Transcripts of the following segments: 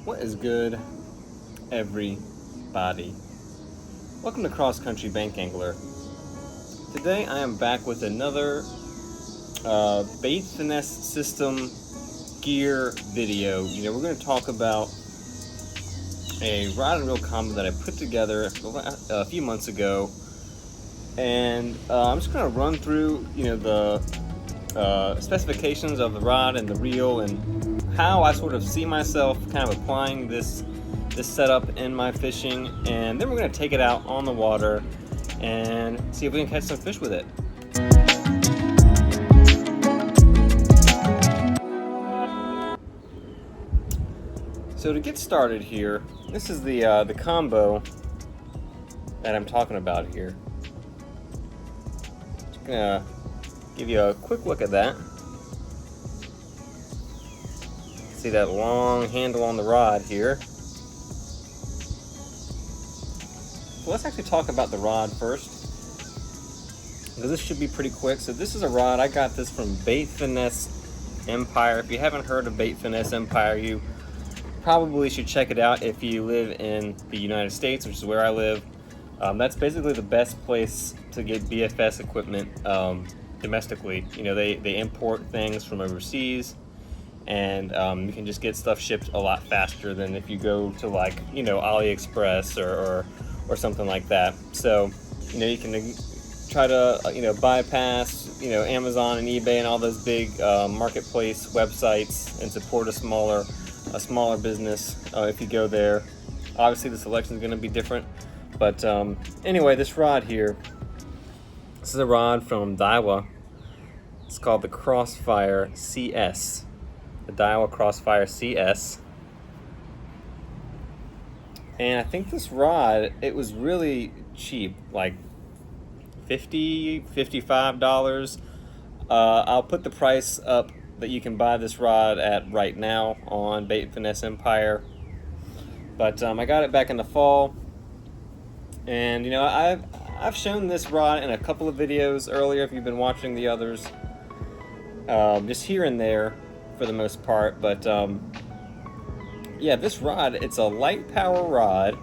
What is good, everybody? Welcome to Cross Country Bank Angler. Today I am back with another bait finesse system gear video. We're going to talk about a rod and reel combo that I put together a few months ago, and I'm just going to run through the specifications of the rod and the reel and how I sort of see myself kind of applying this setup in my fishing, and then we're going to take it out on the water and see if we can catch some fish with it. So to get started here, this is the combo that I'm talking about here. Just gonna give you a quick look at that. See that long handle on the rod here. So let's actually talk about the rod first, because this should be pretty quick. So this is a rod, I got this from Bait Finesse Empire. If you haven't heard of Bait Finesse Empire, you probably should check it out if you live in the United States, which is where I live. That's basically the best place to get BFS equipment domestically. They import things from overseas, and you can just get stuff shipped a lot faster than if you go to AliExpress or something like that. So you can try to bypass Amazon and eBay and all those big marketplace websites and support a smaller business if you go there. Obviously the selection is going to be different, but anyway, this rod here, this is a rod from Daiwa. It's called the Crossfire CS. The Daiwa Crossfire CS. And I think this rod, it was really cheap, like $50, $55. I'll put the price up that you can buy this rod at right now on Bait Finesse Empire. But I got it back in the fall, and I've shown this rod in a couple of videos earlier if you've been watching the others, just here and there for the most part. But yeah, this rod, it's a light power rod,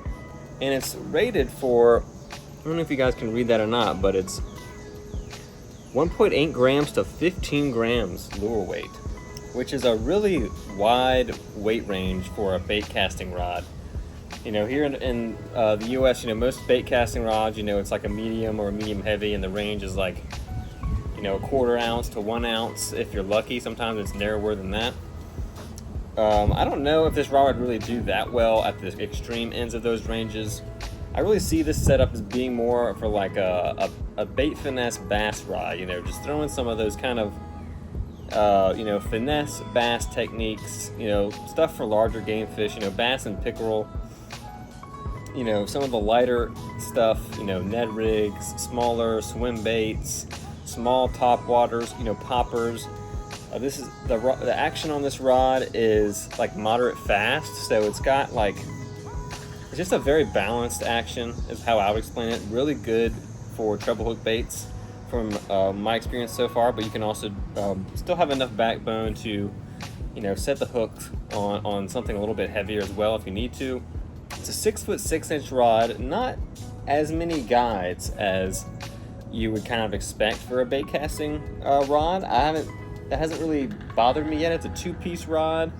and it's rated for, I don't know if you guys can read that or not, but it's 1.8 grams to 15 grams lure weight, which is a really wide weight range for a bait casting rod. Here in the US, most bait casting rods, it's like a medium or a medium heavy, and the range is like, a quarter ounce to 1 ounce if you're lucky. Sometimes it's narrower than that. I don't know if this rod would really do that well at the extreme ends of those ranges. I really see this setup as being more for like a bait finesse bass rod, just throwing some of those kind of finesse bass techniques, stuff for larger game fish, bass and pickerel, some of the lighter stuff, Ned rigs, smaller swim baits, small top waters, poppers. This is the action on this rod is like moderate fast, so it's got it's just a very balanced action is how I would explain it. Really good for treble hook baits from my experience so far, but you can also still have enough backbone to set the hook on something a little bit heavier as well if you need to. It's a 6'6" rod, not as many guides as you would kind of expect for a bait casting rod. That hasn't really bothered me yet. It's a 2-piece rod,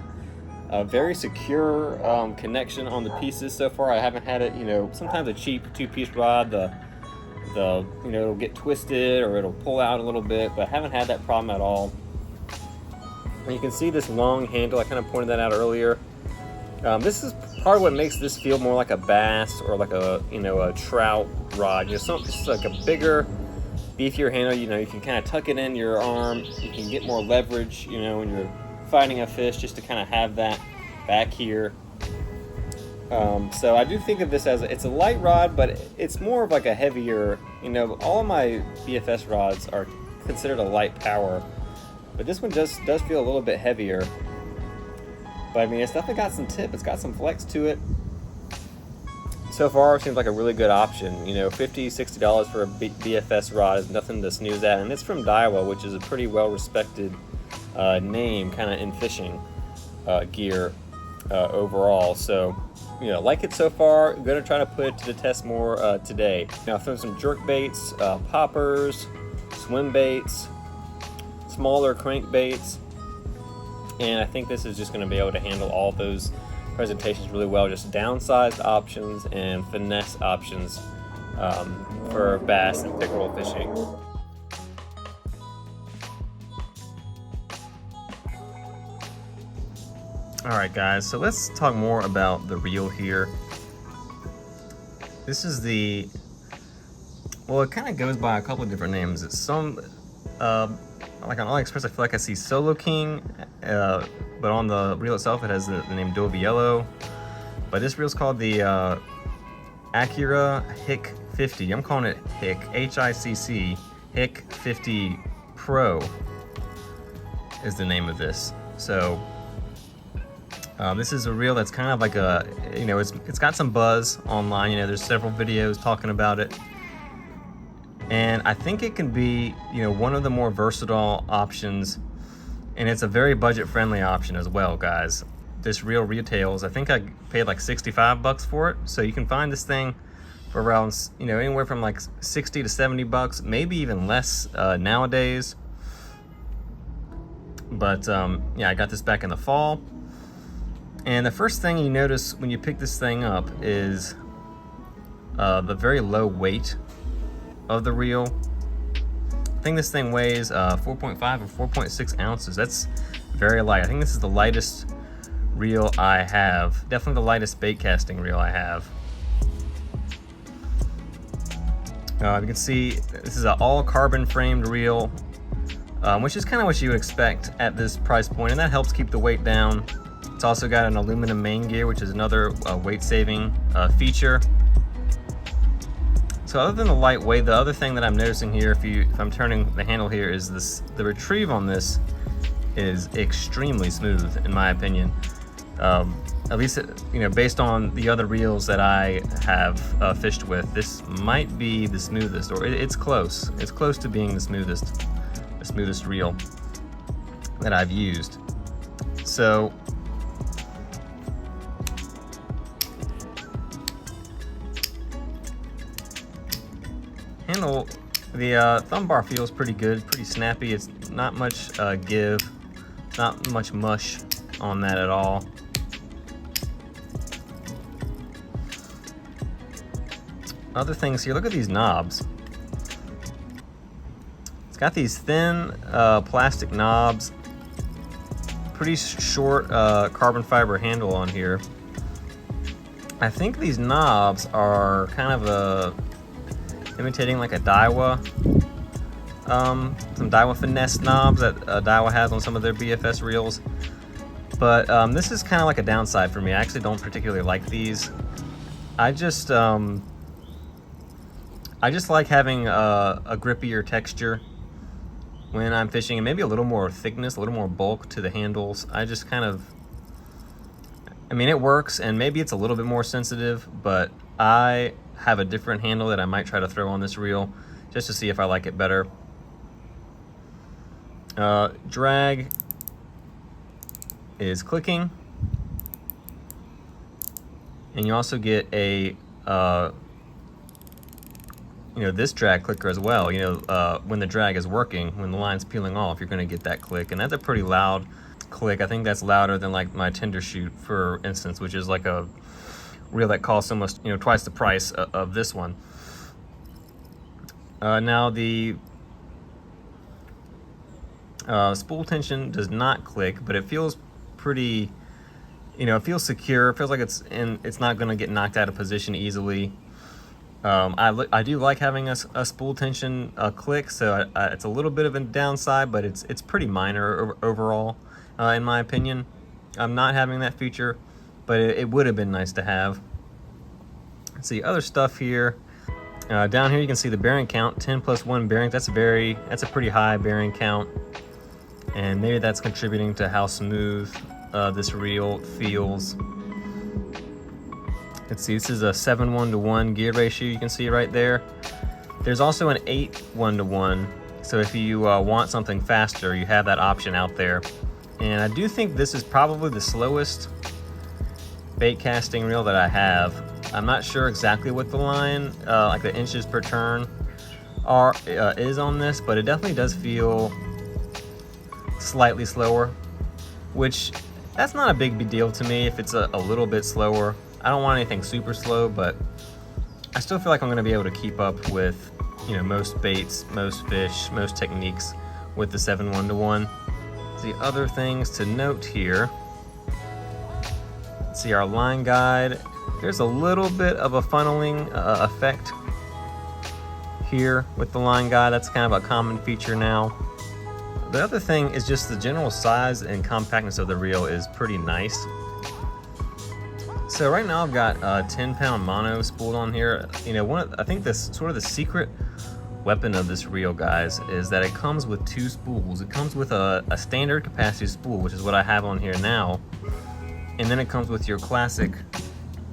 a very secure connection on the pieces so far. I haven't had it, sometimes a cheap 2-piece rod, it'll get twisted or it'll pull out a little bit, but I haven't had that problem at all. And you can see this long handle, I kind of pointed that out earlier. This is part of what makes this feel more like a bass or like a trout rod. Just like a bigger, beefier handle. You can kind of tuck it in your arm. You can get more leverage, when you're fighting a fish, just to kind of have that back here. So I do think of this as it's a light rod, but it's more of like a heavier. All of my BFS rods are considered a light power, but this one just does feel a little bit heavier. But I mean, it's definitely got some tip. It's got some flex to it. So far, it seems like a really good option. $50, $60 for a BFS rod is nothing to snooze at, and it's from Daiwa, which is a pretty well-respected name, kind of in fishing gear. overall. So, you know, like it so far. I'm gonna try to put it to the test more today. Now, I've thrown some jerk baits, poppers, swim baits, smaller crankbaits, and I think this is just going to be able to handle all those presentations really well. Just downsized options and finesse options for bass and pickerel fishing. Alright guys, so let's talk more about the reel here. This is the, well, it kind of goes by a couple of different names. It's some, like on AliExpress, I feel like I see Soloking, but on the reel itself it has the name Doviello. But this reel's called the Acura Hicc-50. I'm calling it Hicc, H-I-C-C, Hicc-50 Pro is the name of this. So this is a reel that's kind of like a, you know, it's got some buzz online. You know, there's several videos talking about it. And I think it can be, you know, one of the more versatile options, and it's a very budget-friendly option as well, guys. This reel retails, I think I paid like 65 bucks for it, so you can find this thing for around, you know, anywhere from like 60 to 70 bucks, maybe even less nowadays. But yeah, I got this back in the fall, and the first thing you notice when you pick this thing up is the very low weight of the reel. I think this thing weighs 4.5 or 4.6 ounces. That's very light. I think this is the lightest reel I have. Definitely the lightest bait casting reel I have. You can see this is an all carbon framed reel, which is kind of what you would expect at this price point, and that helps keep the weight down. It's also got an aluminum main gear, which is another weight saving feature. So other than the lightweight, the other thing that I'm noticing here, if I'm turning the handle here, is this, the retrieve on this is extremely smooth, in my opinion. At least, you know, based on the other reels that I have fished with, this might be the smoothest, or it's close. It's close to being the smoothest reel that I've used. So handle, the thumb bar feels pretty good, pretty snappy. It's not much give, not much mush on that at all. Other things here, look at these knobs. It's got these thin plastic knobs, pretty short carbon fiber handle on here. I think these knobs are kind of imitating like a Daiwa, some Daiwa Finesse knobs that Daiwa has on some of their BFS reels. But this is kind of like a downside for me. I actually don't particularly like these. I just like having a grippier texture when I'm fishing, and maybe a little more thickness, a little more bulk to the handles. I just kind of, I mean, it works, and maybe it's a little bit more sensitive, but I have a different handle that I might try to throw on this reel just to see if I like it better. Drag is clicking, and you also get a you know, this drag clicker as well. You know, when the drag is working, when the line's peeling off, you're going to get that click, and that's a pretty loud click. I think that's louder than like my Tender Shoot, for instance, which is like a reel that costs almost, you know, twice the price of this one. Now the spool tension does not click, but it feels pretty, you know, it feels secure. It feels like it's not going to get knocked out of position easily. I do like having a spool tension click, so it's a little bit of a downside, but it's pretty minor overall, in my opinion. I'm not having that feature, but it would have been nice to have. Let's see, other stuff here. Down here you can see the bearing count, 10 plus 1 bearing. That's a pretty high bearing count, and maybe that's contributing to how smooth this reel feels. Let's see, this is a 7:1 gear ratio, you can see right there. There's also an 8:1, so if you want something faster, you have that option out there. And I do think this is probably the slowest bait casting reel that I have. I'm not sure exactly what the line, like the inches per turn, is on this, but it definitely does feel slightly slower, which that's not a big deal to me if it's a little bit slower. I don't want anything super slow, but I still feel like I'm gonna be able to keep up with, you know, most baits, most fish, most techniques with the 7:1:1. The other things to note here, see our line guide. There's a little bit of a funneling effect here with the line guide. That's kind of a common feature now. The other thing is just the general size and compactness of the reel is pretty nice. So right now I've got a 10-pound mono spooled on here. You know, I think this sort of the secret weapon of this reel, guys, is that it comes with 2 spools. It comes with a standard capacity spool, which is what I have on here now, and then it comes with your classic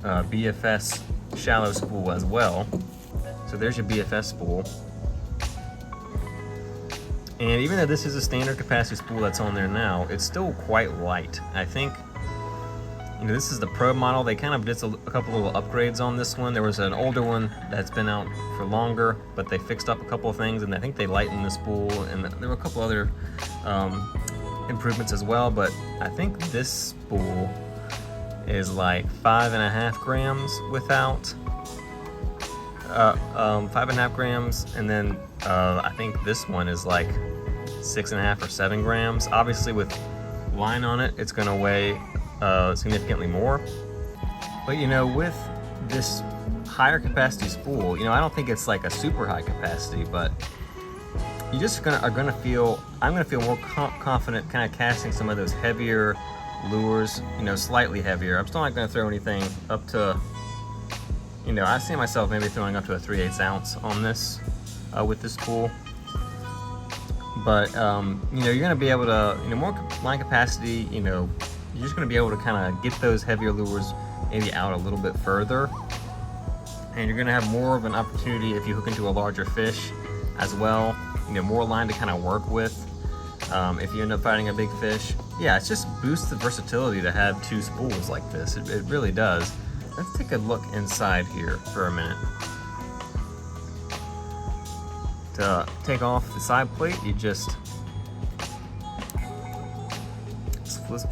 BFS shallow spool as well. So there's your BFS spool. And even though this is a standard capacity spool that's on there now, it's still quite light. I think, you know, this is the Pro model. They kind of did a couple little upgrades on this one. There was an older one that's been out for longer, but they fixed up a couple of things, and I think they lightened the spool, and there were a couple other improvements as well. But I think this spool is like 5.5 grams without 5.5 grams, and then I think this one is like 6.5 or 7 grams. Obviously, with line on it, it's going to weigh significantly more. But you know, with this higher capacity spool, you know, I don't think it's like a super high capacity, but you just are gonna feel, I'm gonna feel more confident kind of casting some of those heavier lures, you know, slightly heavier. I'm still not gonna throw anything up to, you know, I see myself maybe throwing up to a 3/8 ounce on this with this spool. But you know, you're gonna be able to, you know, more line capacity, you know, you're just gonna be able to kind of get those heavier lures maybe out a little bit further. And you're gonna have more of an opportunity if you hook into a larger fish as well, you know, more line to kind of work with. If you end up fighting a big fish, yeah, it just boosts the versatility to have 2 spools like this. It really does. Let's take a look inside here for a minute. To take off the side plate, you just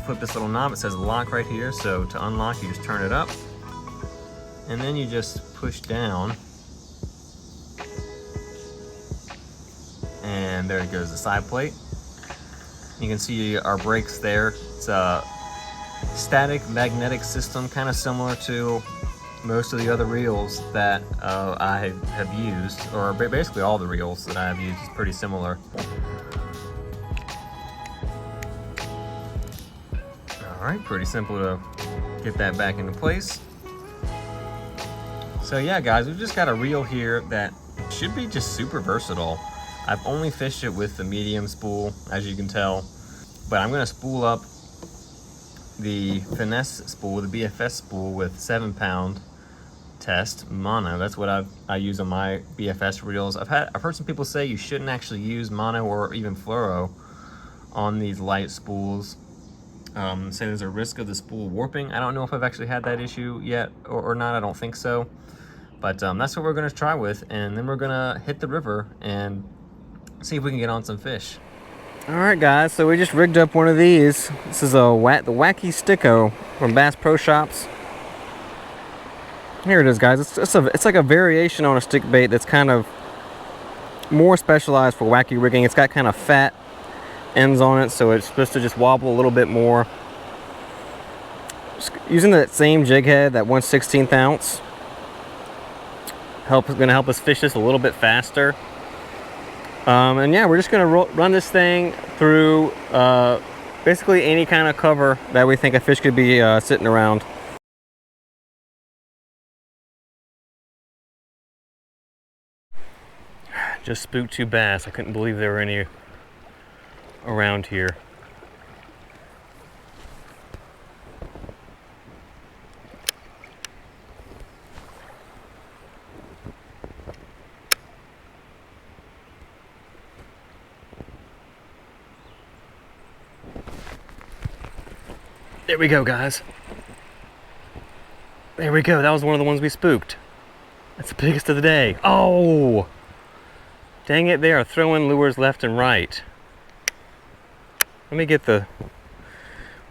flip this little knob. It says lock right here, so to unlock you just turn it up, and then you just push down, and there it goes, the side plate. You can see our brakes there. It's a static magnetic system, kind of similar to most of the other reels that I have used, or basically all the reels that I have used is pretty similar. Alright, pretty simple to get that back into place. So yeah, guys, we've just got a reel here that should be just super versatile. I've only fished it with the medium spool, as you can tell, but I'm going to spool up the Finesse spool, the BFS spool, with 7-pound test mono. That's what I use on my BFS reels. I've heard some people say you shouldn't actually use mono or even fluoro on these light spools. Say there's a risk of the spool warping. I don't know if I've actually had that issue yet or not. I don't think so. But that's what we're going to try with, and then we're going to hit the river and see if we can get on some fish. All right, guys, so we just rigged up one of these. This is the Wacky Sticko from Bass Pro Shops. Here it is, guys. It's like a variation on a stick bait that's kind of more specialized for wacky rigging. It's got kind of fat ends on it, so it's supposed to just wobble a little bit more. Just using that same jig head, that 1/16 ounce, gonna help us fish this a little bit faster. And yeah, we're just gonna run this thing through basically any kind of cover that we think a fish could be sitting around. Just spooked 2 bass. I couldn't believe there were any around here. There we go, guys. There we go. That was one of the ones we spooked. That's the biggest of the day. Oh! Dang it, they are throwing lures left and right. Let me get the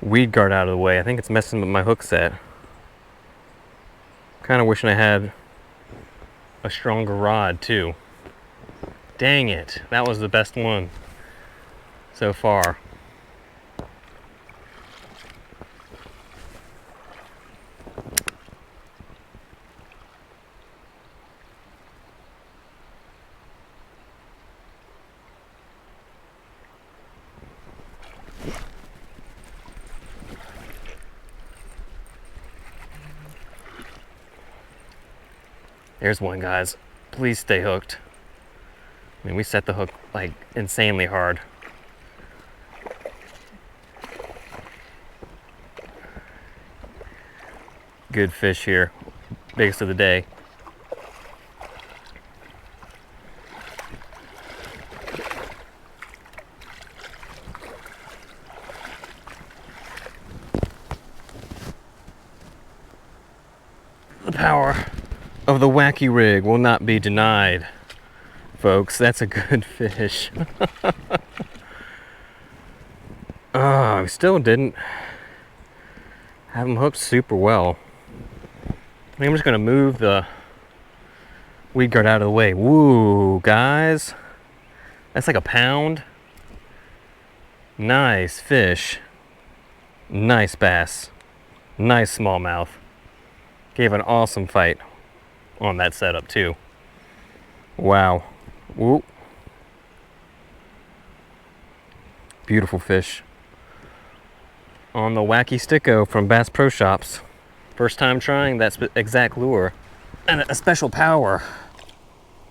weed guard out of the way. I think it's messing with my hook set. Kind of wishing I had a stronger rod too. Dang it, that was the best one so far. There's one, guys. Please stay hooked. I mean, we set the hook like insanely hard. Good fish here. Biggest of the day. The power of the wacky rig will not be denied, folks. That's a good fish. Oh, we still didn't have him hooked super well. I think I'm just gonna move the weed guard out of the way. Woo, guys. That's like a pound. Nice fish. Nice bass. Nice smallmouth. Gave an awesome fight on that setup too. Wow. Whoop. Beautiful fish. On the Wacky Sticko from Bass Pro Shops. First time trying that exact lure. And a special power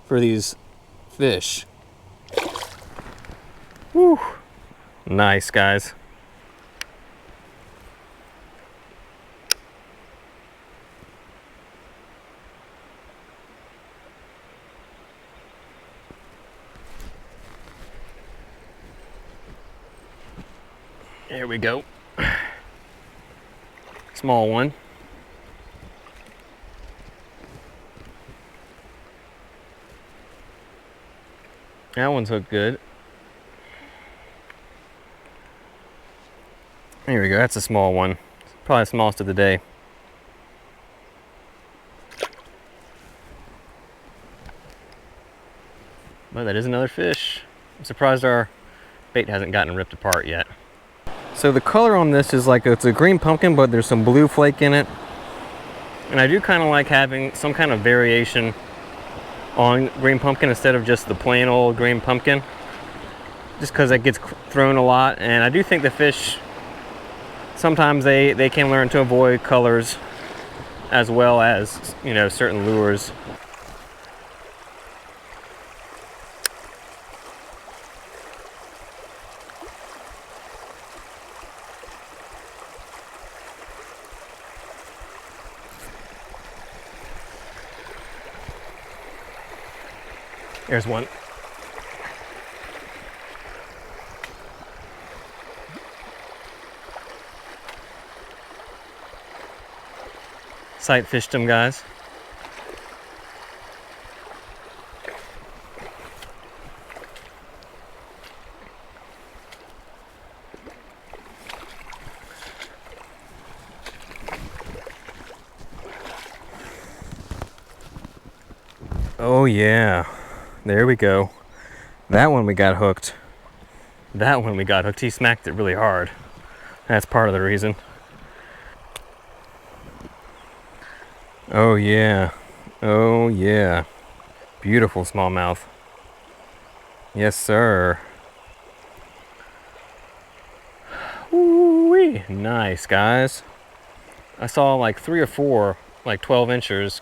for these fish. Woo. Nice, guys. Here we go. Small one. That one's hooked good. Here we go. That's a small one. Probably the smallest of the day. But that is another fish. I'm surprised our bait hasn't gotten ripped apart yet. So the color on this is like, it's a green pumpkin, but there's some blue flake in it. And I do kind of like having some kind of variation on green pumpkin instead of just the plain old green pumpkin. Just because it gets thrown a lot. And I do think the fish, sometimes they can learn to avoid colors as well as, you know, certain lures. There's one. Sight fished him, guys. Oh yeah. There we go. That one we got hooked. That one we got hooked. He smacked it really hard. That's part of the reason. Oh yeah. Oh yeah. Beautiful smallmouth. Yes, sir. Woo-wee. Nice, guys. I saw like 3 or 4, like 12 inchers.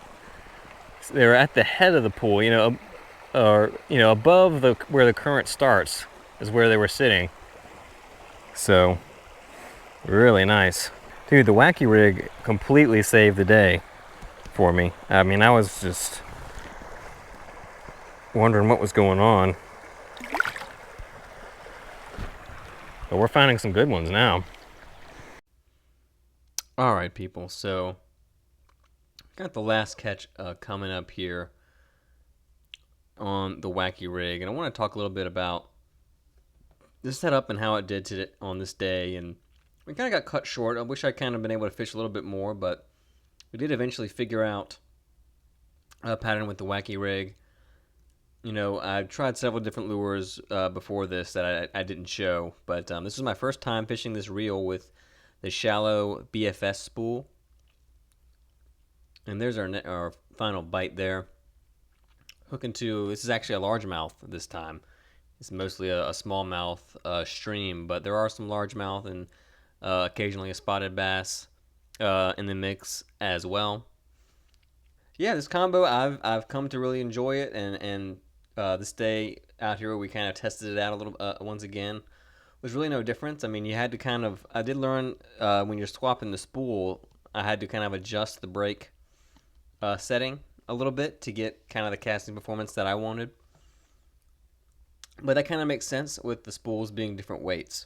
They were at the head of the pool, you know, or, you know, above the where the current starts is where they were sitting. So, really nice. Dude, the wacky rig completely saved the day for me. I mean, I was just wondering what was going on. But we're finding some good ones now. All right, people, so Got the last catch coming up here on the Wacky Rig, and I want to talk a little bit about the setup and how it did on this day. And we kind of got cut short. I wish I kind of been able to fish a little bit more, but we did eventually figure out a pattern with the Wacky Rig. You know, I've tried several different lures before this that I didn't show, but this was my first time fishing this reel with the shallow BFS spool. And there's our final bite there. Hooking to, this is actually a largemouth this time. It's mostly a smallmouth stream, but there are some largemouth and occasionally a spotted bass in the mix as well. Yeah, this combo I've come to really enjoy it, and this day out here we kind of tested it out a little once again. Was really no difference. I mean, you had to kind of, I did learn when you're swapping the spool, I had to kind of adjust the brake setting a little bit to get kind of the casting performance that I wanted. But that kind of makes sense with the spools being different weights.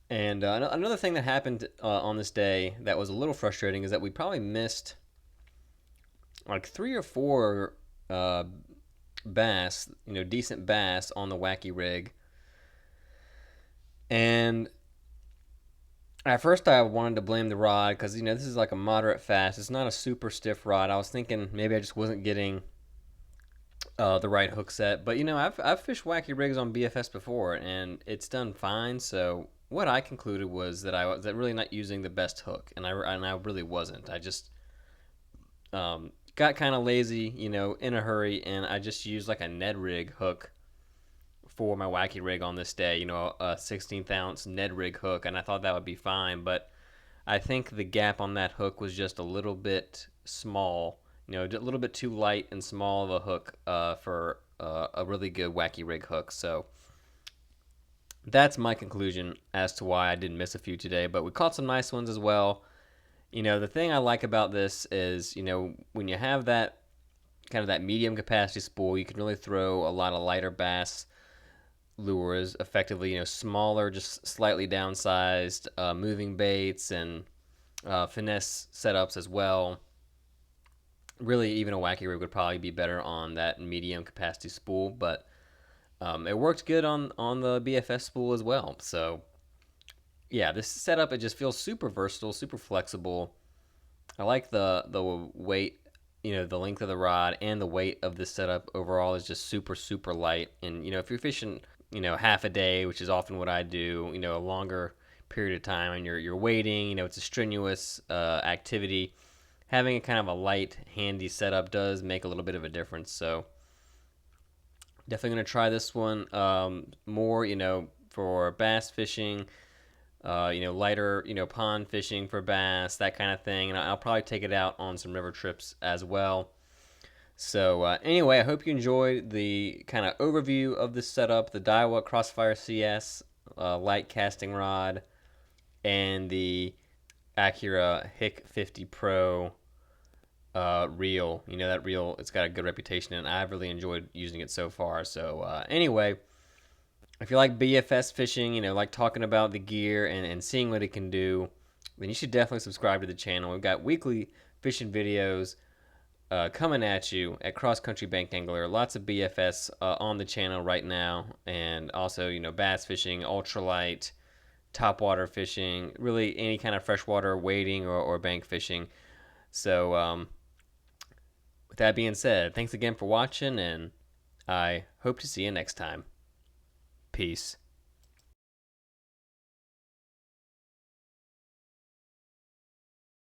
And another thing that happened on this day that was a little frustrating is that we probably missed like 3 or 4 bass, you know, decent bass on the Wacky Rig. And at first I wanted to blame the rod because, you know, this is like a moderate fast. It's not a super stiff rod. I was thinking maybe I just wasn't getting the right hook set. But, you know, I've fished Wacky Rigs on BFS before, and it's done fine. So what I concluded was that I was really not using the best hook, and I really wasn't. I just got kind of lazy, you know, in a hurry, and I just used like a Ned rig hook for my Wacky Rig on this day, you know, a 16th ounce Ned rig hook, and I thought that would be fine, but I think the gap on that hook was just a little bit small, you know, a little bit too light and small of a hook for a really good Wacky Rig hook. So that's my conclusion as to why I didn't miss a few today, but we caught some nice ones as well. You know, the thing I like about this is, you know, when you have that kind of that medium capacity spool, you can really throw a lot of lighter bass lures effectively, you know, smaller, just slightly downsized moving baits and finesse setups as well. Really, even a Wacky Rig would probably be better on that medium capacity spool, but it worked good on the BFS spool as well. So yeah, this setup, it just feels super versatile, super flexible. I like the weight, you know, the length of the rod and the weight of this setup overall is just super, super light. And, you know, if you're fishing, you know, half a day, which is often what I do, you know, a longer period of time, and you're waiting, you know, it's a strenuous activity, having a kind of a light, handy setup does make a little bit of a difference. So definitely going to try this one more, you know, for bass fishing, you know, lighter, you know, pond fishing for bass, that kind of thing. And I'll probably take it out on some river trips as well. So anyway, I hope you enjoyed the kind of overview of this setup, the Daiwa Crossfire CS light casting rod, and the Acura Hicc-50 Pro reel. You know, that reel, it's got a good reputation, and I've really enjoyed using it so far. So anyway, if you like BFS fishing, you know, like talking about the gear and seeing what it can do, then you should definitely subscribe to the channel. We've got weekly fishing videos coming at you at Cross Country Bank Angler. Lots of BFS on the channel right now, and also, you know, bass fishing, ultralight, topwater fishing, really any kind of freshwater wading or bank fishing. So with that being said, thanks again for watching, and I hope to see you next time. Peace.